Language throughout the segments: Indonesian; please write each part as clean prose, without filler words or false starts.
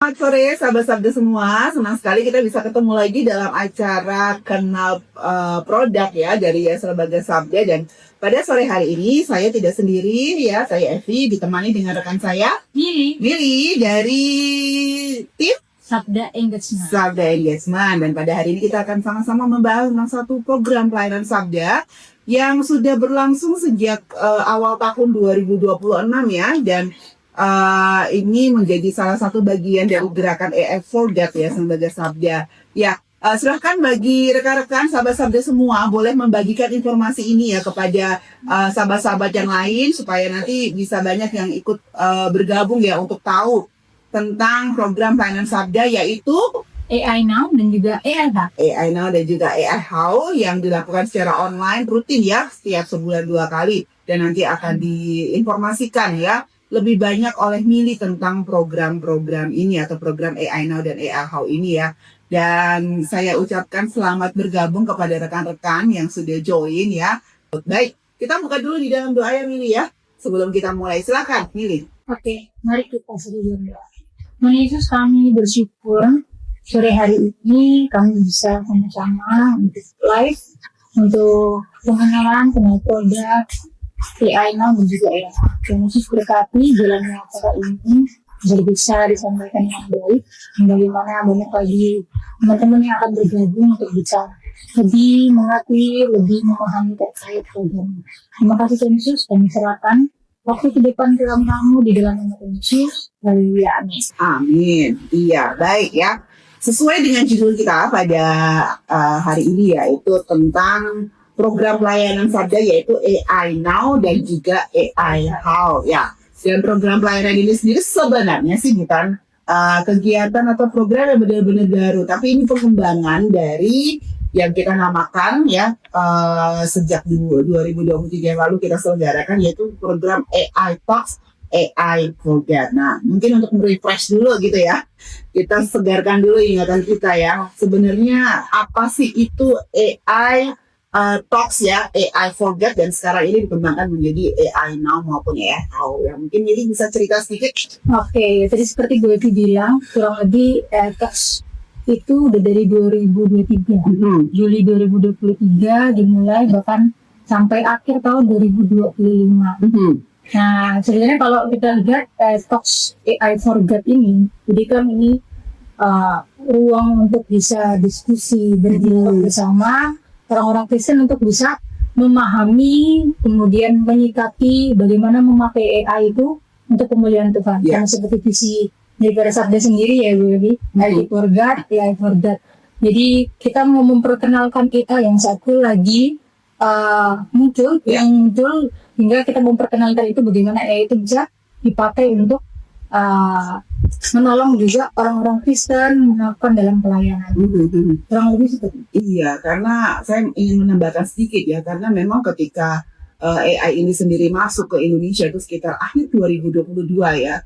Selamat sore sahabat Sabda semua, senang sekali kita bisa ketemu lagi dalam acara Kenal Produk ya dari Yayasan Lembaga Sabda. Dan pada sore hari ini saya tidak sendiri ya, saya Evi ditemani dengan rekan saya Mili dari tim Sabda Engagement. Sabda Engagement. Dan pada hari ini kita akan sama-sama membahas tentang satu program pelayanan Sabda yang sudah berlangsung sejak awal tahun 2026 ya, dan ini menjadi salah satu bagian dari gerakan AI for God ya, Lembaga Sabda. Ya, silahkan bagi rekan-rekan sahabat Sabda semua boleh membagikan informasi ini ya kepada sahabat-sahabat yang lain supaya nanti bisa banyak yang ikut bergabung ya untuk tahu tentang program pelayanan Sabda, yaitu AI Now dan juga AI How. AI Now dan juga AI How yang dilakukan secara online rutin ya, setiap sebulan 2 kali, dan nanti akan diinformasikan ya lebih banyak oleh Mili tentang program-program ini atau program AI Now dan AI How ini ya. Dan saya ucapkan selamat bergabung kepada rekan-rekan yang sudah join ya. Baik, kita buka dulu di dalam doa ya Mili ya. Sebelum kita mulai, silakan Mili. Oke, mari kita berdoa. Tuhan Yesus, kami bersyukur sore hari ini kami bisa sama-sama untuk live untuk pengenalan tentang produk AI Now dan juga AI How. Tuhan Yesus berkati jalannya acara ini jadi bisa disampaikan yang baik, dan bagaimana banyak lagi teman-teman yang akan bergabung untuk bisa lebih mengerti, lebih memahami terkait program. Terima kasih Tuhan Yesus, kami serahkan waktu ke depan ke kamu di dalam nama Tuhan Yesus. Haleluya, amin. Amin. Iya, baik ya. Sesuai dengan judul kita pada hari ini yaitu tentang program pelayanan Sabda, yaitu AI Now dan juga AI How ya. Dan program pelayanan ini sendiri sebenarnya sih bukan kegiatan atau program yang benar-benar baru, tapi ini pengembangan dari yang kita namakan ya sejak 2023 lalu kita selenggarakan, yaitu program AI Talks, AI for God. Nah, mungkin untuk merefresh dulu gitu ya, kita segarkan dulu ingatan kita ya. Sebenarnya apa sih itu AI Talks ya, AI for God, dan sekarang ini dikembangkan menjadi AI Now maupun AI How ya. Mungkin jadi bisa cerita sedikit. Oke, tadi seperti gue bilang, kurang lebih Talks itu udah dari 2023, Juli 2023 dimulai, bahkan sampai akhir tahun 2025. Nah, sebenarnya kalau kita lihat Talks AI for God ini, jadi kan ini ruang untuk bisa diskusi berdialog bersama orang-orang Kristen untuk bisa memahami, kemudian menyikapi bagaimana memakai AI itu untuk kemuliaan Tuhan. Karena seperti visi dari Sabda sendiri ya Bu Evi, AI for God, AI for God. Jadi kita mau memperkenalkan AI yang satu lagi muncul hingga kita memperkenalkan itu bagaimana AI itu bisa dipakai untuk menolong juga orang-orang Kristen melakukan dalam pelayanan. Kurang lebih seperti itu. Iya, karena saya ingin menambahkan sedikit ya, karena memang ketika AI ini sendiri masuk ke Indonesia itu sekitar akhir 2022 ya,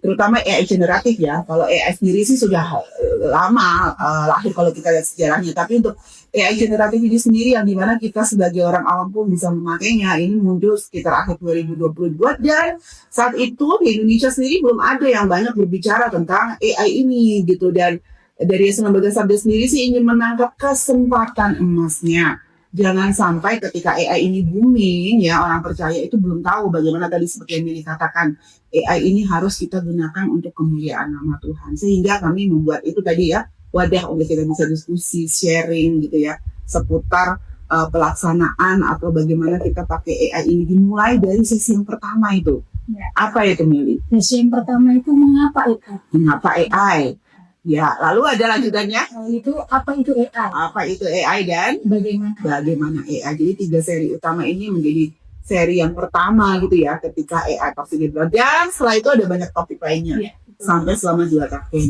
terutama AI generatif ya. Kalau AI sendiri sih sudah lama lahir kalau kita lihat sejarahnya, tapi untuk AI generatif ini sendiri yang dimana kita sebagai orang awam pun bisa memakainya, ini muncul sekitar akhir 2022, dan saat itu di Indonesia sendiri belum ada yang banyak berbicara tentang AI ini gitu. Dan dari Lembaga Sabda sendiri sih ingin menangkap kesempatan emasnya. Jangan sampai ketika AI ini booming ya, orang percaya itu belum tahu bagaimana tadi seperti yang Mili katakan, AI ini harus kita gunakan untuk kemuliaan nama Tuhan. Sehingga kami membuat itu tadi ya, wadah untuk kita bisa diskusi, sharing gitu ya, seputar pelaksanaan atau bagaimana kita pakai AI ini. Dimulai dari sesi yang pertama itu. Apa itu Mili? Sesi yang pertama itu mengapa itu? Mengapa AI? Ya, lalu ada lanjutannya. Itu apa itu AI? Apa itu AI dan bagaimana AI? Jadi 3 seri utama ini menjadi seri yang pertama gitu ya, ketika AI Talks ini. Dan setelah itu ada banyak topik lainnya sampai selama 2 tahun.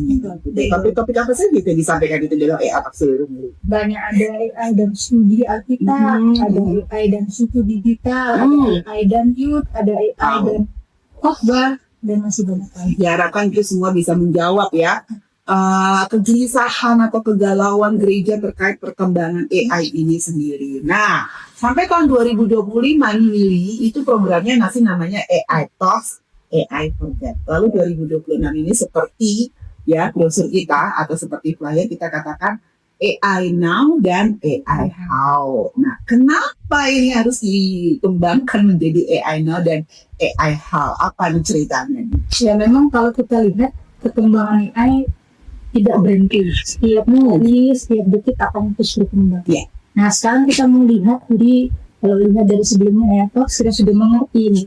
Topik-topik apa saja yang disampaikan itu dalam AI Talks ini? Banyak, ada AI dan studi Alkitab, ada AI dan suku digital, ada AI dan youth, ada AI dan khotbah, dan masih banyak lagi. Diharapkan itu semua bisa menjawab ya kegelisahan atau kegalauan gereja terkait perkembangan AI ini sendiri. Nah, sampai tahun 2025 nih Mili, itu programnya masih namanya AI Talks, AI for God. Lalu 2026 ini seperti ya brosur kita atau seperti flyer kita katakan AI now dan AI how. Nah, kenapa ini harus dikembangkan menjadi AI now dan AI how? Apa nih ceritanya? Ya memang kalau kita lihat perkembangan AI tidak berhenti. Setiap hari, setiap detik akan terus berkembang. Ya. Nah sekarang kita melihat, jadi kalau lihat dari sebelumnya ya, toh kita sudah mengerti ini.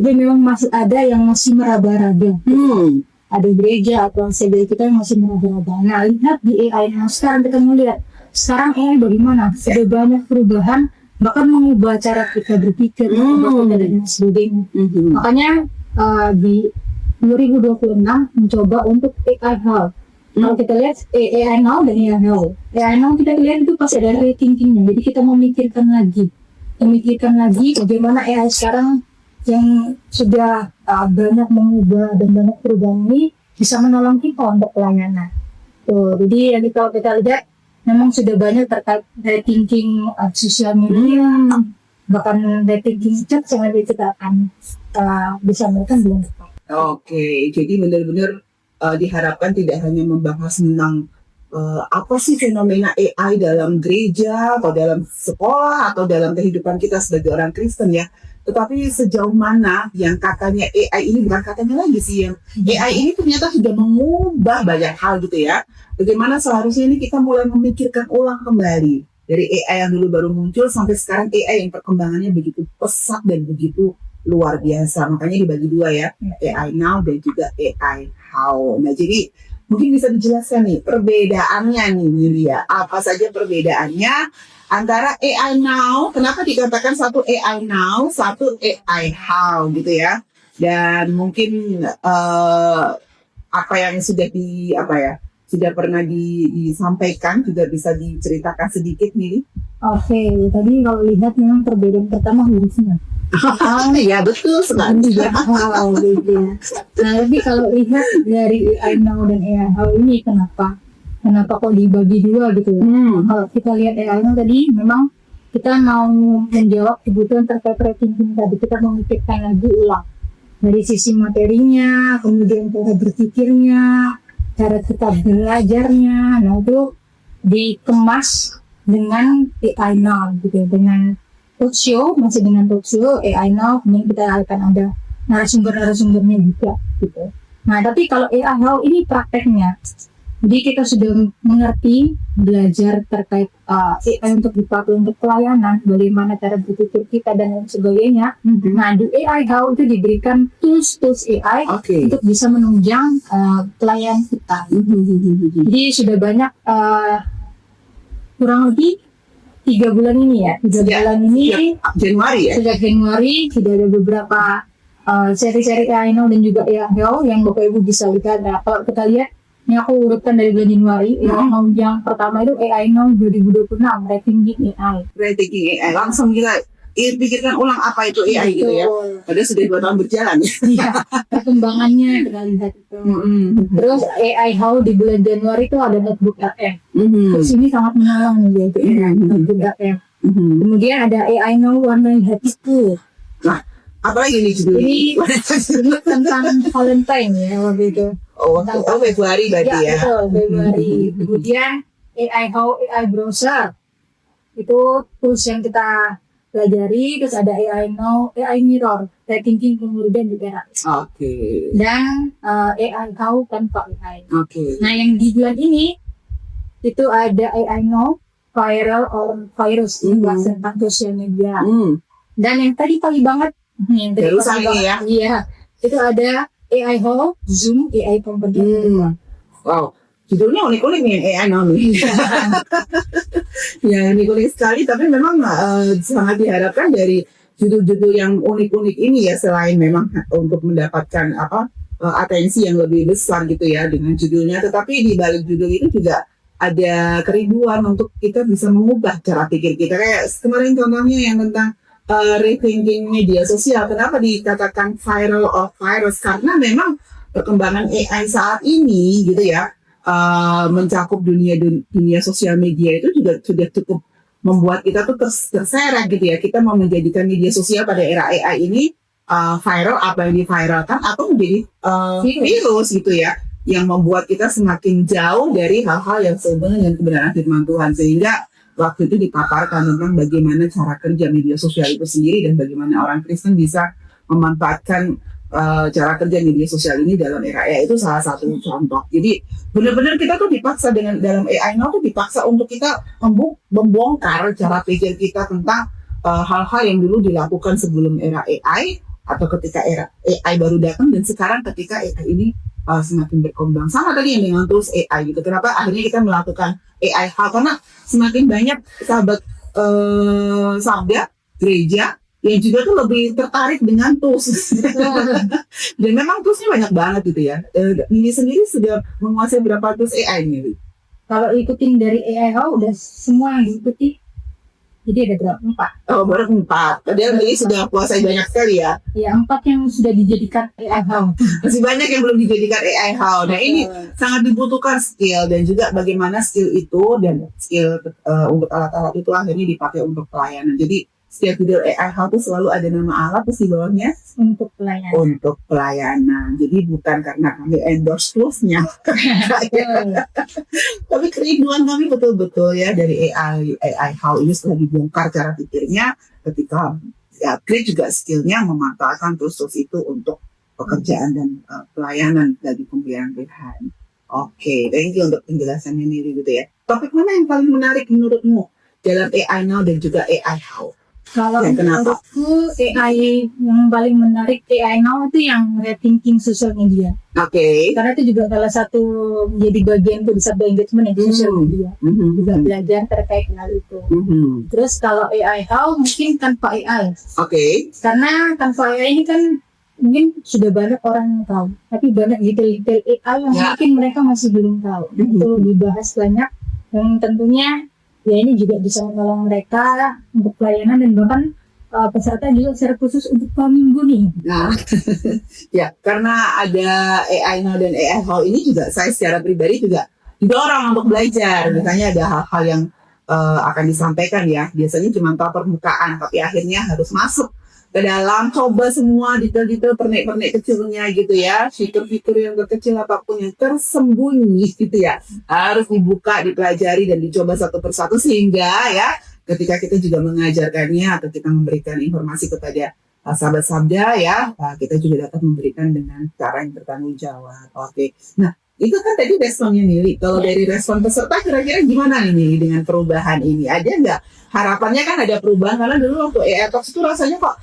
Tapi memang masih ada yang masih meraba-raba. Ada gereja atau CBD kita yang masih meraba-raba. Nah lihat di AI. Nah sekarang kita melihat, sekarang AI bagaimana? Sudah banyak perubahan, bahkan mengubah cara kita berpikir, dan sebagainya. Makanya di 2026 mencoba untuk AI How. Kalau kita lihat AI Now dan AI How. AI Now kita lihat itu pasti ada rethinkingnya. Jadi kita memikirkan lagi bagaimana AI sekarang yang sudah banyak mengubah dan banyak perubahan ini bisa menolong kita untuk pelayanan. Jadi kalau kita lihat memang sudah banyak terkait rethinking sosial media, bahkan rethinking chat yang nanti kita akan bisa melakukan bulan depan. Oke, jadi benar-benar diharapkan tidak hanya membahas tentang apa sih fenomena AI dalam gereja atau dalam sekolah atau dalam kehidupan kita sebagai orang Kristen ya, tetapi sejauh mana yang katanya AI ini, bukan katanya lagi sih, yang AI ini ternyata sudah mengubah banyak hal gitu ya. Bagaimana seharusnya ini kita mulai memikirkan ulang kembali dari AI yang dulu baru muncul sampai sekarang AI yang perkembangannya begitu pesat dan begitu luar biasa. Makanya dibagi dua ya, AI now dan juga AI how. Nah jadi mungkin bisa dijelaskan nih perbedaannya nih Yulia. Apa saja perbedaannya antara AI now, kenapa dikatakan satu AI now, satu AI how gitu ya. Dan mungkin apa yang sudah sudah pernah disampaikan juga bisa diceritakan sedikit nih. Oke, tadi kalau lihat memang perbedaan pertama hurufnya. Ya betul sekali. Nah, tapi kalau lihat dari AI Now dan AI How ini kenapa kok dibagi dua gitu? Kalau kita lihat AI Now tadi, memang kita mau menjawab kebutuhan terkait rethinking tadi, kita memikirkan lagi ulang dari sisi materinya, kemudian cara berpikirnya, cara kita belajarnya. Nah itu dikemas dengan AI Now gitu, dengan talk show, masih dengan talk show AI Now, kemudian kita akan ada narasumbernya juga gitu. Nah tapi kalau AI How ini prakteknya, jadi kita sudah mengerti, belajar terkait AI untuk dipakai untuk pelayanan, bagaimana cara berpikir kita dan lain sebagainya. Nah di AI How itu diberikan tools AI untuk bisa menunjang pelayanan kita. Jadi sudah banyak kurang lebih 3 bulan ini ya, 3 bulan ini Januari ya? Sejak Januari sudah ada beberapa seri-seri AI Now dan juga AI How yang Bapak Ibu bisa lihat. Nah kalau kita lihat, ini aku urutkan dari bulan Januari. Yang pertama itu AI Now 2026, Rethinking AI. Rethinking AI, langsung kita pikirkan ulang apa itu AI gitu ya. Padahal sudah 2 tahun berjalan ya. Iya, perkembangannya kita lihat itu. Terus AI How di bulan Januari itu ada Notebook RM. Terus ini sangat menolong nih itu Notebook RM. Kemudian ada AI Now Warnai Hatiku. Nah, apa lagi nih judulnya? Ini tentang Valentine ya waktu itu. Februari berarti ya. Betul, Februari. Kemudian AI How AI Browser. Itu tools yang kita pelajari. Terus ada AI Now, AI Mirror, Rethinking kemudian juga. Dan AI How tanpa AI. Nah yang di bulan ini itu ada AI Now Viral or Virus, bahasa tentang sosial media. Dan yang tadi pagi banget, iya, itu ada AI How Zoom AI Company. Wow, judulnya unik-unik nih AI Now nih. Ya unik-unik sekali, tapi memang sangat diharapkan dari judul-judul yang unik-unik ini ya, selain memang untuk mendapatkan atensi yang lebih besar gitu ya dengan judulnya, tetapi di balik judul itu juga ada kerinduan untuk kita bisa mengubah cara pikir kita. Kayak kemarin contohnya yang tentang rethinking media sosial. Kenapa dikatakan viral or virus? Karena memang perkembangan AI saat ini gitu ya, mencakup dunia sosial media itu juga sudah cukup membuat kita tuh terseret gitu ya. Kita mau menjadikan media sosial pada era AI ini viral, apa yang diviralkan atau menjadi virus gitu ya. yang membuat kita semakin jauh dari hal-hal yang sehubungan dengan kebenaran firman Tuhan, sehingga waktu itu dipaparkan tentang bagaimana cara kerja media sosial itu sendiri dan bagaimana orang Kristen bisa memanfaatkan cara kerja media sosial ini dalam era AI. Itu salah satu contoh. Jadi benar-benar kita tuh dipaksa dengan dalam AI now tuh dipaksa untuk kita membongkar cara pikir kita tentang hal-hal yang dulu dilakukan sebelum era AI atau ketika era AI baru datang dan sekarang ketika AI ini semakin berkembang. Sama tadi yang dengan tools AI gitu. Kenapa akhirnya kita melakukan AI hal? Karena semakin banyak sahabat sabda gereja yang juga tuh lebih tertarik dengan tools. Dan memang toolsnya banyak banget gitu ya. Ini sendiri sudah menguasai berapa tools AI nih? Kalau ikutin dari AI How udah semua yang diikuti. Jadi ada berapa? 4. Oh, baru 4. Padahal jadi sudah kuasai banyak sekali ya. Ya 4 yang sudah dijadikan AI How. Masih banyak yang belum dijadikan AI How. Nah ini sangat dibutuhkan skill dan juga bagaimana skill itu dan skill untuk alat-alat itu akhirnya dipakai untuk pelayanan. Jadi setiap video AI How itu selalu ada nama alat terus di bawahnya untuk pelayanan. Untuk pelayanan. Jadi bukan karena kami endorse toolsnya. Tapi kerinduan kami betul-betul ya dari AI How ini setelah dibongkar cara pikirnya ketika upgrade juga skillnya memanfaatkan tools-tools itu untuk pekerjaan dan pelayanan bagi pemberian Tuhan. Oke, thank you untuk penjelasannya Nili gitu ya. Topik mana yang paling menarik menurutmu dalam AI Now dan juga AI How? Kalau Ya, menurutku AI yang paling menarik AI Now itu yang rethinking social media. Oke. Karena itu juga salah satu menjadi bagian untuk bisa engagement di social media. Juga belajar terkait hal itu. Terus kalau AI How mungkin tanpa AI. Oke. Karena tanpa AI ini kan mungkin sudah banyak orang yang tahu. Tapi banyak detail-detail AI yang mungkin mereka masih belum tahu. Itu dibahas banyak. Yang tentunya ya ini juga bisa menolong mereka untuk pelayanan dan bahkan peserta juga secara khusus untuk minggu nih. Nah, ya karena ada AI Now dan AI How ini juga saya secara pribadi juga didorong untuk belajar. Misalnya ada hal-hal yang akan disampaikan ya, biasanya cuma tahu permukaan, tapi akhirnya harus masuk ke dalam, coba semua detail-detail pernik-pernik kecilnya gitu ya, fitur-fitur yang kecil apapun yang tersembunyi gitu ya, harus dibuka, dipelajari dan dicoba satu persatu sehingga ya ketika kita juga mengajarkannya atau kita memberikan informasi kepada sahabat sabda ya, kita juga dapat memberikan dengan cara yang bertanggung jawab. Oke. Nah, itu kan tadi responnya Nili. Kalau dari respon peserta kira-kira gimana nih Nili dengan perubahan ini? Ada nggak? Harapannya kan ada perubahan karena dulu waktu AI Talks itu rasanya kok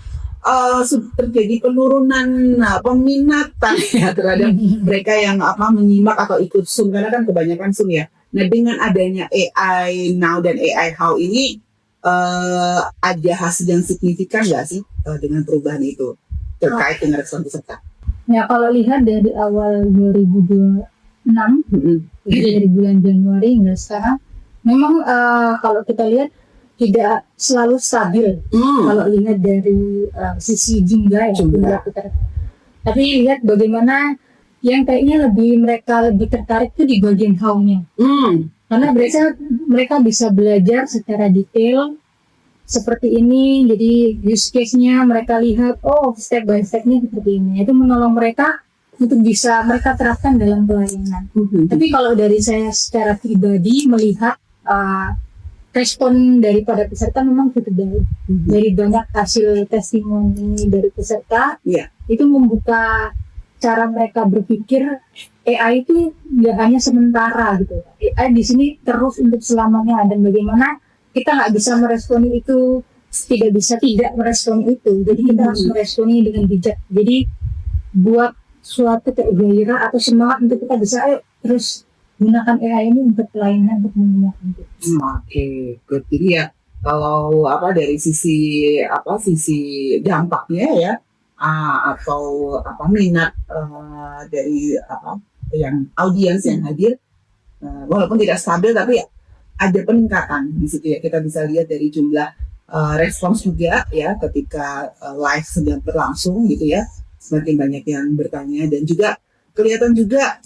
terjadi penurunan peminatan ya terhadap mereka yang menyimak atau ikut Zoom karena kan kebanyakan Zoom ya. Nah dengan adanya AI Now dan AI How ini ada hasil yang signifikan nggak sih dengan perubahan itu terkait dengan respon peserta? Ya kalau lihat dari awal 2026 dari bulan Januari hingga sekarang memang kalau kita lihat tidak selalu stabil kalau lihat dari sisi jumlah peserta. Tapi lihat bagaimana yang kayaknya mereka lebih tertarik itu di bagian how-nya. Karena mereka bisa belajar secara detail seperti ini. Jadi use case-nya mereka lihat step by step-nya seperti ini. Itu menolong mereka untuk bisa mereka terapkan dalam pelayanan. Tapi kalau dari saya secara pribadi melihat respon daripada peserta memang cukup baik. Dari banyak hasil testimoni dari peserta, itu membuka cara mereka berpikir AI itu nggak hanya sementara gitu. AI di sini terus untuk selamanya dan bagaimana kita nggak bisa meresponi itu, tidak bisa tidak meresponi itu. Jadi kita harus meresponi dengan bijak. Jadi buat suatu gairah atau semangat untuk kita bisa terus gunakan AI ini untuk pelayanan untuk menggunakan itu. Oke, good. Jadi ya kalau dari sisi dampaknya ya atau minat dari yang audiens yang hadir walaupun tidak stabil tapi ada peningkatan di situ ya. Kita bisa lihat dari jumlah respons juga ya ketika live sedang berlangsung gitu ya, semakin banyak yang bertanya dan juga kelihatan juga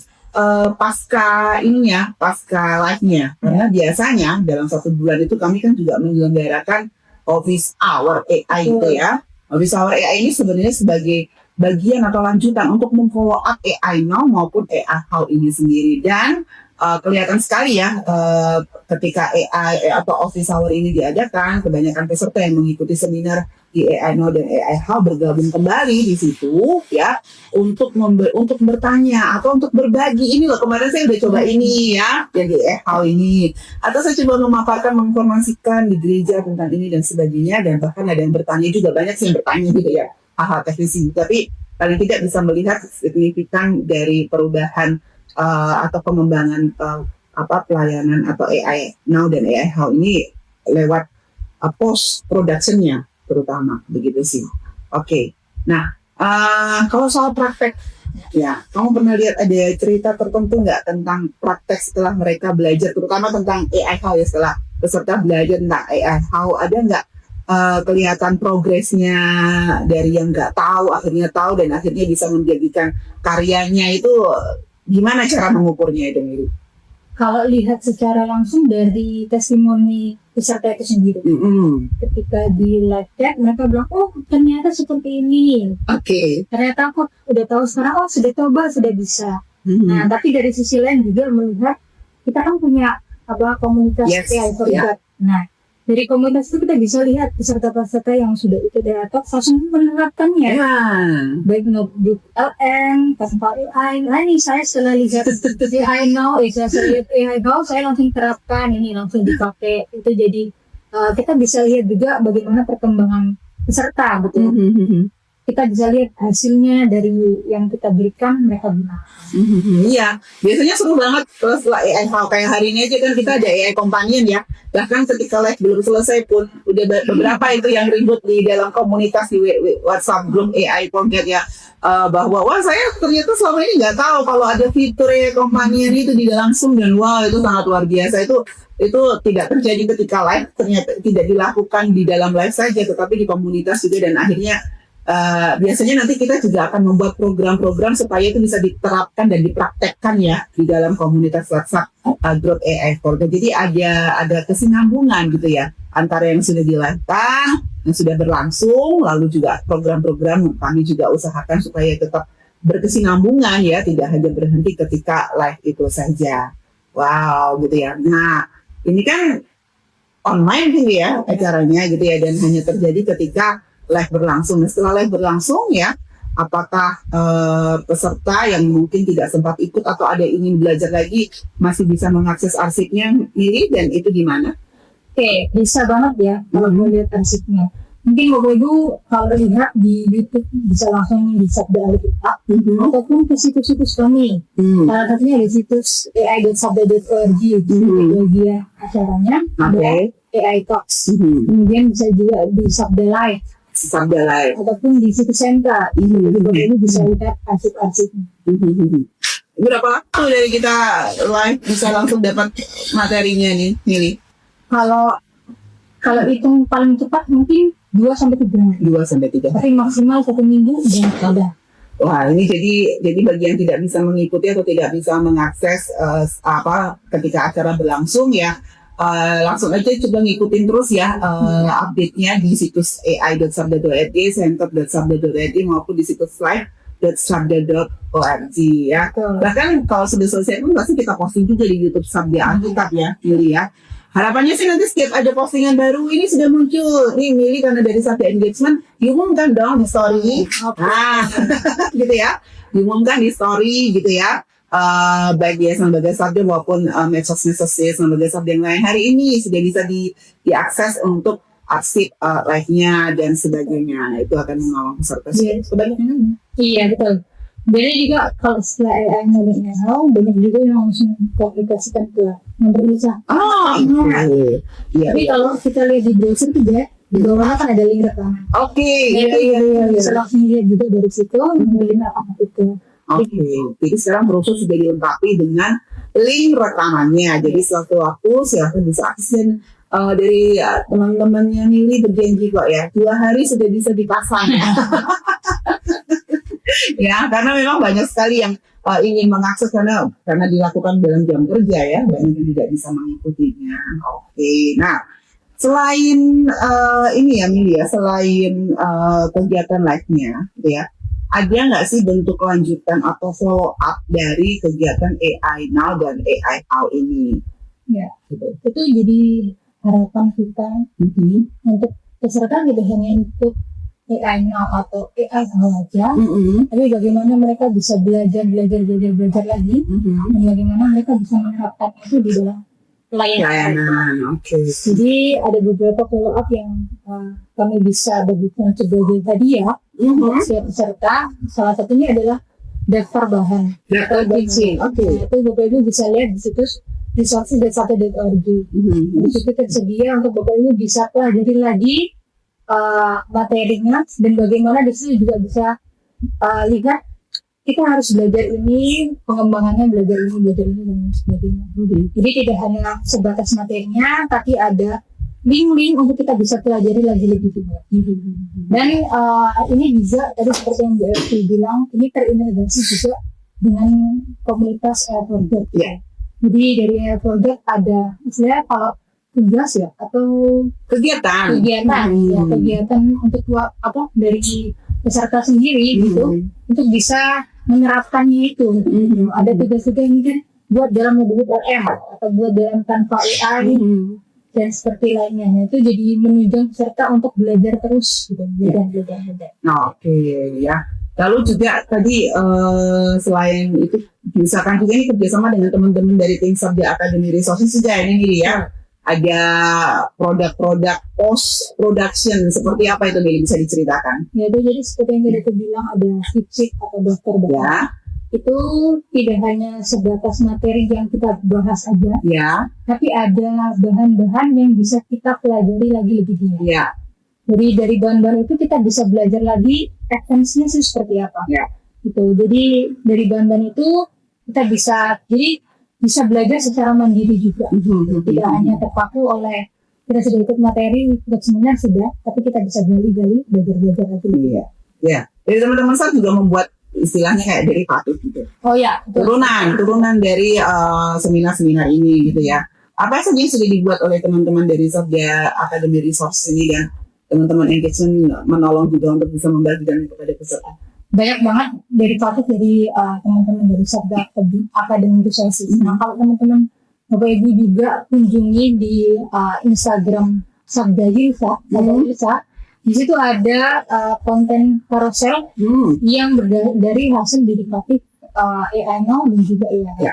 pasca live-nya karena biasanya dalam 1 bulan itu kami kan juga menyelenggarakan Office Hour AI gitu ya. Office Hour AI ini sebenarnya sebagai bagian atau lanjutan untuk memfollow up AI Now maupun AI How ini sendiri. Dan kelihatan sekali ya ketika AI atau office hour ini diadakan, kebanyakan peserta yang mengikuti seminar di AI Now dan AI How bergabung kembali di situ ya untuk bertanya atau untuk berbagi. Ini loh kemarin saya udah coba ini ya yang di AI How ini, atau saya coba memaparkan, menginformasikan di gereja tentang ini dan sebagainya, dan bahkan ada yang bertanya juga, banyak sih yang bertanya gitu ya hal-hal teknis ini, tapi paling tidak bisa melihat signifikan dari perubahan atau pengembangan pelayanan atau AI Now dan AI How ini lewat post productionnya terutama, begitu sih. Oke. Nah, kalau soal praktek, ya, kamu pernah lihat ada cerita tertentu nggak tentang praktek setelah mereka belajar, terutama tentang AI How ya, setelah peserta belajar tentang AI How, ada nggak kelihatan progresnya dari yang nggak tahu akhirnya tahu dan akhirnya bisa menjadikan karyanya itu? Gimana cara mengukurnya itu, Miri? Kalau lihat secara langsung dari testimoni peserta itu sendiri, ketika di live chat mereka bilang, oh ternyata seperti ini. Oke. Ternyata aku udah tahu sekarang, oh sudah coba, sudah bisa. Nah, tapi dari sisi lain juga melihat kita kan punya komunitas AI for God. Nah, dari komunitas itu kita bisa lihat peserta-peserta yang sudah ikut AI Talks langsung menerapkannya. Baik notebook LM, tanpa AI. Nah ini saya setelah lihat AI Now, saya lihat AI Now, saya langsung terapkan ini, langsung dipakai. Itu jadi kita bisa lihat juga bagaimana perkembangan peserta gitu. Kita bisa lihat hasilnya dari yang kita berikan mereka gunakan. Iya, biasanya seru banget setelah AI How. Kayak hari ini aja kan kita ada AI Companion ya. Bahkan ketika live belum selesai pun udah beberapa itu yang ribut di dalam komunitas di WhatsApp group AI Forget ya, bahwa wah saya ternyata selama ini nggak tahu kalau ada fitur AI Companion itu tidak langsung, dan wow itu sangat luar biasa. Itu tidak terjadi ketika live, ternyata tidak dilakukan di dalam live saja, tetapi di komunitas juga, dan akhirnya biasanya nanti kita juga akan membuat program-program supaya itu bisa diterapkan dan dipraktekkan ya di dalam komunitas WhatsApp grup AI Forget. Jadi ada kesinambungan gitu ya antara yang sudah dilakukan, yang sudah berlangsung, lalu juga program-program kami juga usahakan supaya tetap berkesinambungan ya, tidak hanya berhenti ketika live itu saja. Wow gitu ya. Nah ini kan online gitu ya acaranya gitu ya, dan hanya terjadi ketika live berlangsung. Nah, setelah live berlangsung ya, apakah peserta yang mungkin tidak sempat ikut atau ada yang ingin belajar lagi masih bisa mengakses arsipnya ini, dan itu gimana? Oke, bisa banget ya kalau mau lihat arsipnya. Mungkin Bapak Ibu kalau lihat di YouTube bisa langsung di Sabda Alkitab ataupun ke situs-situs kami. Salah satunya di situs ai.sabda.org, bagian acaranya ada AI Talks. Kemudian bisa juga di Sabda Live. Ataupun di situs sentra, ini bisa lihat arsip-arsipnya. Berapa waktu dari kita live bisa langsung dapat materinya nih, Mili? Kalau hitung paling cepat mungkin 2-3 hari. 2-3 hari. Tapi maksimal 1 minggu dan ada. Wah, ini jadi bagi yang tidak bisa mengikuti atau tidak bisa mengakses ketika acara berlangsung ya. Langsung aja coba ngikutin terus ya update-nya di situs ai.sabda.org, center.sabda.org maupun di situs live.sabda.org ya. Bahkan kalau sudah selesai pun pasti kita posting juga di YouTube Sabda Alkitab ya, Mili ya. Harapannya sih nanti setiap ada postingan baru ini sudah muncul. Nih Mili karena dari Sabda Engagement diumumkan dong di story. Gitu ya. Diumumkan di story gitu ya. Baik di Lembaga Sabda maupun medsos-medsos Lembaga Sabda yang lain. Hari ini sudah bisa diakses untuk arsip live-nya dan sebagainya. Itu akan mengawal peserta sebanyak-banyaknya. Iya betul. Jadi juga kalau setelah AI Now banyak juga yang langsung komunikasikan ke member usaha. Iya. Tapi kalau kita lihat di browser juga di bawah kan ada link rekaman. Iya. Bisa langsung lihat juga dari situ link rekaman itu. Jadi sekarang browser sudah dilengkapi dengan link rekamannya. Jadi suatu waktu silakan bisa akses, dan dari teman-temannya Mili berjanji kok ya 2 hari sudah bisa dipasang ya. Ya, karena memang banyak sekali yang ingin mengakses karena dilakukan dalam jam kerja ya, banyak yang tidak bisa mengikutinya. Nah selain ini ya Mili ya, selain kegiatan live-nya gitu ya, ada nggak sih bentuk lanjutan atau follow up dari kegiatan AI Now dan AI How ini? Ya, Gitu. itu jadi harapan kita untuk peserta tidak hanya untuk AI Now atau AI How aja, tapi bagaimana mereka bisa belajar lagi, dan bagaimana mereka bisa menerapkan itu di dalam Layanan, oke. Jadi ada beberapa follow up yang kami bisa bagikan sebagai hadiah untuk setiap peserta. Salah satunya adalah daftar bahan. Daftar teaching, oke. Itu Bapak Ibu bisa lihat di situs resources.sate.org. Di situ tersedia untuk Bapak Ibu bisa pelajari lagi materinya, dan bagaimana di situ juga bisa lihat kita harus belajar ini, pengembangannya belajar ini dan sebagainya. Jadi tidak hanya sebatas materinya, tapi ada link-link untuk kita bisa pelajari lagi lebih juga. Dan ini juga tadi seperti yang Bu Elvi bilang, ini terintegrasi juga dengan komunitas Project. Jadi dari Project ada misalnya kalau tugas ya atau Kegiatan untuk dari peserta sendiri gitu, untuk bisa menerapkannya itu. Ada tugas-tugas yang mungkin buat dalam mobil RM atau buat dalam tanpa AI dan seperti lainnya. Nah, itu jadi menunjang peserta untuk belajar terus gitu. Belajar. Oke, ya. Lalu juga tadi selain itu misalkan juga ini kerjasama dengan teman-teman dari tim Sabda Academy Resources juga ini ya. Ada produk-produk post production seperti apa itu Mili, bisa diceritakan? Ya, itu jadi seperti yang tadi aku bilang, ada sheet atau daftar bahan. Ya. Itu tidak hanya sebatas materi yang kita bahas aja, Ya. tapi ada bahan-bahan yang bisa kita pelajari lagi lebih dulu. Ya. Jadi dari bahan-bahan itu kita bisa belajar lagi advance-nya sih seperti apa. Ya. Gitu. Jadi dari bahan-bahan itu kita bisa belajar secara mandiri juga. Tidak hanya terpaku oleh kita sudah ikut materi, ikut seminar sudah, tapi kita bisa gali-gali, belajar lagi. Iya. Ya. Jadi teman-teman saya juga membuat istilahnya kayak derivatif gitu. Oh ya. Turunan dari seminar-seminar ini gitu ya. Apa saja yang sudah dibuat oleh teman-teman dari Sabda Academy Resource ini dan teman-teman engagement menolong juga untuk bisa membagikan kepada peserta? Banyak banget derivatif dari teman-teman dari Sabda Academy Resources. Nah, kalau teman-teman Bapak Ibu juga kunjungi di Instagram Sabda Hilsa, di situ ada konten carousel yang dari hasil derivatif AI Now dan juga AI.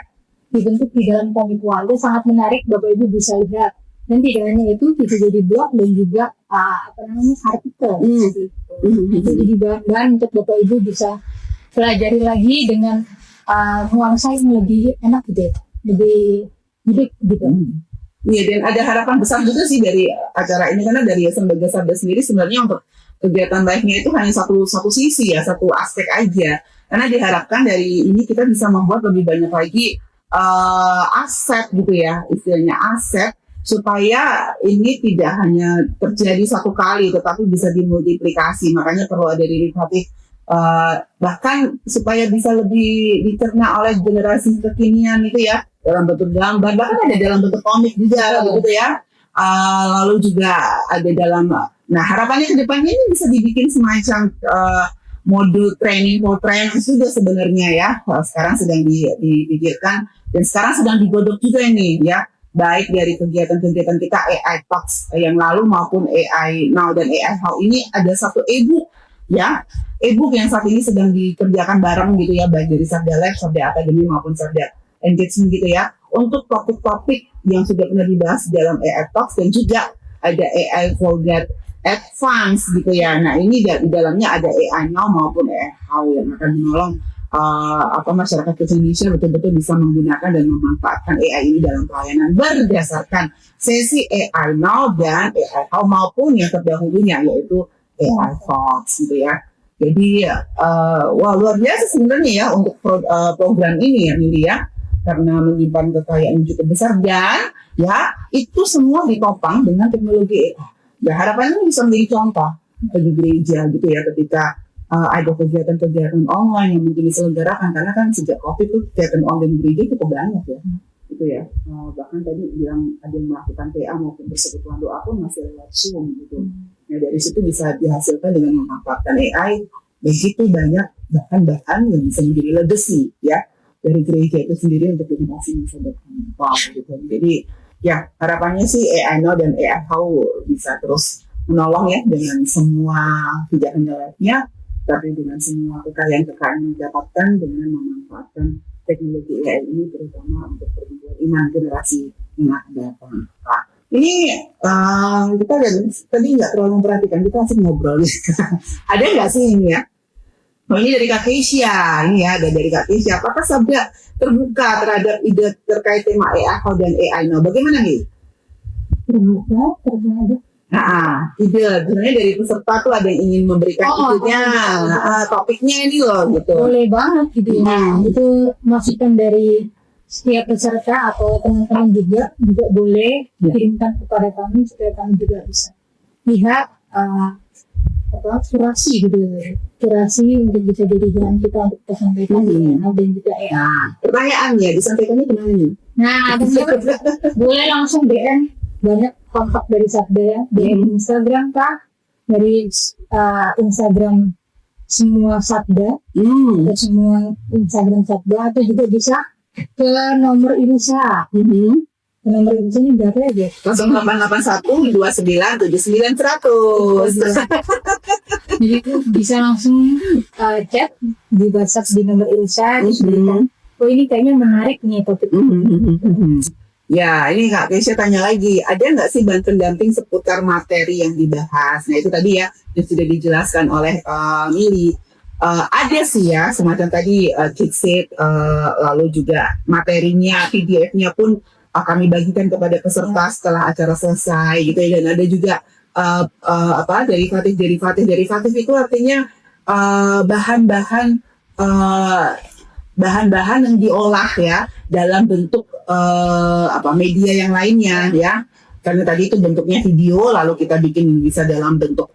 Dibentuk di dalam komik itu sangat menarik, Bapak Ibu bisa lihat. Dan tidak hanya itu, bisa jadi blog dan juga artikel. Itu jadi bahan-bahan untuk Bapak Ibu bisa pelajari lagi dengan nuansa yang lebih enak gitu, lebih hidup gitu. Iya, dan ada harapan besar juga sih dari acara ini, karena dari Lembaga Sabda sendiri sebenarnya untuk kegiatan baiknya itu hanya satu sisi ya, satu aspek aja. Karena diharapkan dari ini kita bisa membuat lebih banyak lagi aset gitu ya, istilahnya aset, supaya ini tidak hanya terjadi satu kali tetapi bisa dimultiplikasi. Makanya perlu ada derivatif, bahkan supaya bisa lebih dicerna oleh generasi kekinian itu ya, dalam bentuk gambar, bahkan ada dalam bentuk komik juga gitu ya. Lalu juga ada dalam, nah harapannya ke depannya ini bisa dibikin semacam modul training for trainers juga sebenarnya ya. Sekarang sedang dipikirkan dan sekarang sedang digodok juga ini ya, baik dari kegiatan-kegiatan kita AI Talks yang lalu maupun AI Now dan AI How ini ada satu e-book ya, e-book yang saat ini sedang dikerjakan bareng gitu ya, baik dari Sabda Lab, Sabda Academy maupun Sabda Engagement gitu ya, untuk topik-topik yang sudah pernah dibahas dalam AI Talks, dan juga ada AI for That Advance gitu ya. Nah ini di dalamnya ada AI Now maupun AI How yang akan menolong masyarakat Indonesia betul-betul bisa menggunakan dan memanfaatkan AI ini dalam pelayanan berdasarkan sesi AI Now dan AI How maupun yang terdahulunya yaitu AI Talks gitu ya. Jadi luar biasa sebenarnya ya untuk program ini ya Mili ya, karena menyimpan kekayaan yang cukup besar dan ya itu semua ditopang dengan teknologi AI. Ya harapannya bisa menjadi contoh bagi gereja gitu ya, ketika ada kegiatan-kegiatan online yang mungkin diselenggarakan, karena kan sejak COVID itu kegiatan online gereja cukup banyak ya, gitu ya. Bahkan tadi bilang ada yang melakukan PA maupun persekutuan doa pun masih lewat Zoom gitu. Nah dari situ bisa dihasilkan dengan memanfaatkan AI begitu banyak bahan-bahan yang bisa menjadi legacy ya dari gereja itu sendiri untuk generasi masa depan. Wow, gitu. Jadi ya harapannya sih AI Now dan AI How bisa terus menolong ya dengan semua kendalanya, tapi dengan semua kekayaan-kekayaan yang didapatkan dengan memanfaatkan teknologi AI ini terutama untuk pertumbuhan iman generasi yang akan datang. Nah, ini kita tadi nggak terlalu memperhatikan, kita masih ngobrol. Ada nggak sih ini ya? Oh, ini dari Kak Keisha, ini ya, ada dari Kak Keisha. Apakah Sabda terbuka terhadap ide terkait tema AI How dan AI Now? Bagaimana nih? Terbuka terhadap Ide sebenarnya dari peserta tuh ada yang ingin memberikan idenya, topiknya ini loh gitu. boleh banget gitu ya. Itu masukan dari setiap peserta atau teman-teman juga boleh kirimkan kepada kami supaya kami juga bisa lihat kurasi gitu, kurasi untuk bisa jadi jalan kita untuk kita sampaikan dan juga Pertanyaannya disampaikannya kemana nih? Nah, boleh langsung DM, banyak kontak dari Sabda ya, DM Instagram kah, dari Instagram semua Sabda, atau semua Instagram Sabda, atau juga bisa ke nomor Irsa. Ke nomor Irsa ini berapa ya? 0881 29 79 100. Jadi bisa langsung chat di WhatsApp di nomor Irsa, terus berikan, oh ini kayaknya menarik nih topik. Ya, ini Kak Keisha tanya lagi, ada nggak sih bantuan pendamping seputar materi yang dibahas? Nah itu tadi ya, yang sudah dijelaskan oleh Mili. Ada sih ya, semacam tadi cheat sheet, lalu juga materinya, PDF-nya pun kami bagikan kepada peserta setelah acara selesai gitu ya. Dan ada juga derivatif itu artinya bahan-bahan yang diolah ya dalam bentuk media yang lainnya ya, karena tadi itu bentuknya video lalu kita bikin bisa dalam bentuk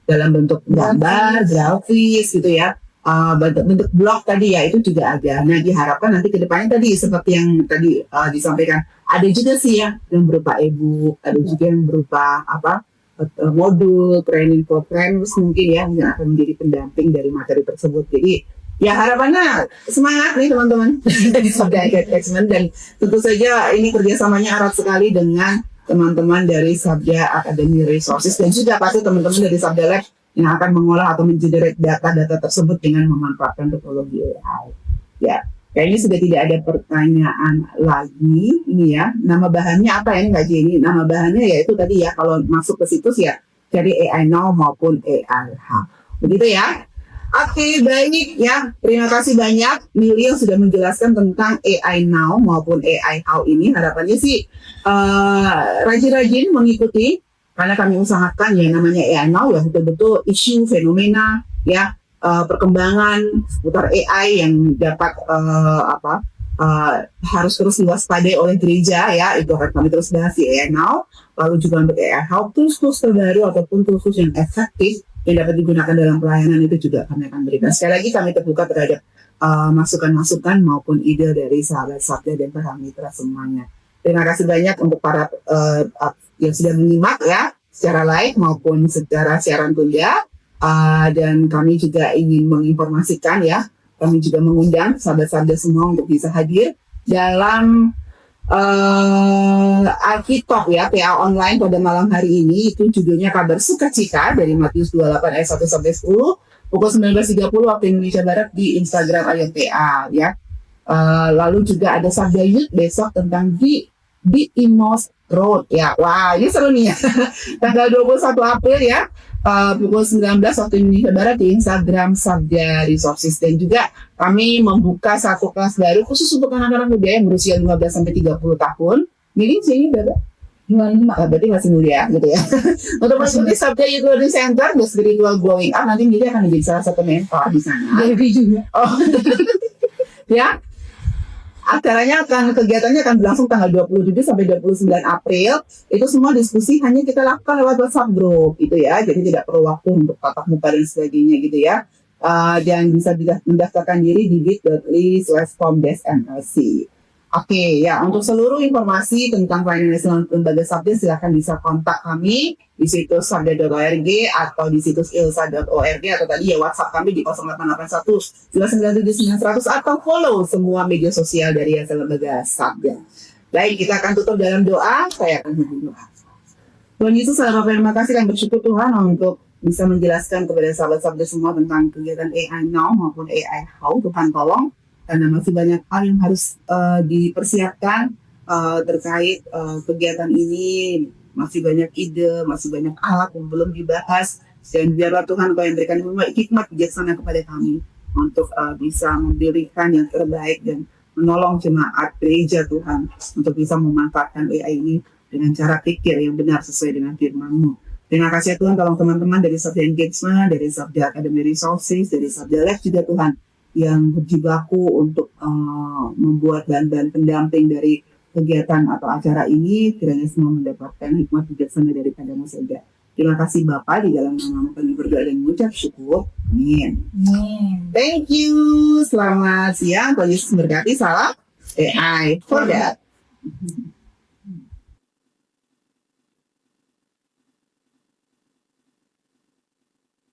dalam bentuk gambar, grafis gitu ya, bentuk blog tadi ya, itu juga ada. Nah diharapkan nanti kedepannya tadi seperti yang tadi disampaikan, ada juga sih ya yang berupa e-book, ada juga yang berupa modul training programs mungkin ya yang akan menjadi pendamping dari materi tersebut. Jadi ya harapannya semangat nih teman-teman di Sabda Attachment, dan tentu saja ini kerjasamanya erat sekali dengan teman-teman dari Sabda Academy Resources dan juga pasti teman-teman dari Sabda Lab yang akan mengolah atau mengenerate data-data tersebut dengan memanfaatkan teknologi AI. Ya, kayaknya sudah tidak ada pertanyaan lagi. Ini ya, nama bahannya apa ya? Ini nggak Jenny. Nama bahannya ya itu tadi ya, kalau masuk ke situs ya cari AI Now maupun AI How. Begitu ya. Oke, baik ya. Terima kasih banyak Mili yang sudah menjelaskan tentang AI Now maupun AI How ini. Harapannya sih rajin-rajin mengikuti, karena kami usahakan ya namanya AI Now ya betul-betul isu fenomena ya, perkembangan seputar AI yang dapat harus terus diwaspadai oleh gereja ya. Itu akan kami terus bahas di AI Now. Lalu juga untuk AI How, tools-tools terbaru ataupun tools yang efektif yang dapat digunakan dalam pelayanan itu juga kami akan berikan. Sekali lagi kami terbuka terhadap masukan-masukan maupun ide dari sahabat Sabda dan para mitra semuanya. Terima kasih banyak untuk para yang sudah menyimak ya secara live maupun secara siaran tunda. Dan kami juga ingin menginformasikan ya, kami juga mengundang sahabat-sahabat semua untuk bisa hadir dalam Alkitab ya, PA online pada malam hari ini. Itu judulnya Kabar Sukacita dari Matius 28 ayat 1 sampai 10 pukul 19.30 waktu Indonesia Barat di Instagram Ayat PA ya. Lalu juga ada Sabda Youth besok tentang di Imos Road ya. Wah, ini seru nih ya. Tanggal 21 April ya, pukul 19 waktu Indonesia Barat di Instagram Sabda Resources. Dan juga kami membuka satu kelas baru khusus untuk anak-anak muda yang berusia 15 sampai 30 tahun. Milih sini berapa? 25. Berarti masih muda gitu ya. Untuk mengikuti Sabda Youth Learning Center The Spiritual Growing Up, nanti Milih akan menjadi salah satu mentor di sana. Jadi juga. Oh. Ya. Kegiatannya akan berlangsung tanggal 27 sampai 29 April. Itu semua diskusi hanya kita lakukan lewat WhatsApp group gitu ya. Jadi tidak perlu waktu untuk tatap muka dan sebagainya gitu ya. Dan bisa mendaftarkan diri di bit.ly/com-mlc. Oke, ya untuk seluruh informasi tentang pelayanan lembaga Sabda silakan bisa kontak kami di situs sabda.org atau di situs ilsa.org atau tadi ya WhatsApp kami di 0881 297 900 atau follow semua media sosial dari Yayasan Lembaga Sabda. Baik, kita akan tutup dalam doa. Saya akan berdoa. Tuhan Yesus, saya berterima kasih dan bersyukur Tuhan untuk bisa menjelaskan kepada sahabat-sahabat semua tentang kegiatan AI Now maupun AI How. Tuhan tolong, karena masih banyak hal yang harus dipersiapkan terkait kegiatan ini. Masih banyak ide, masih banyak alat yang belum dibahas. Dan biarlah Tuhan Kau yang berikan hikmat bijaksana kepada kami untuk bisa memberikan yang terbaik dan menolong jemaat gereja Tuhan untuk bisa memanfaatkan AI ini dengan cara pikir yang benar sesuai dengan firman-Mu. Terima kasih Tuhan, tolong teman-teman dari Sabda Engagement, dari Sabda Academy Resources, dari Sabda Life juga Tuhan, yang berjibaku untuk membuat bahan-bahan pendamping dari kegiatan atau acara ini, kiranya semua mendapatkan hikmat bijaksana daripada-Mu saja. Terima kasih Bapa, di dalam nama kami berdoa dan mengucap syukur. Amin. Thank you. Selamat siang. Tuhan Yesus memberkati. Salam AI for that.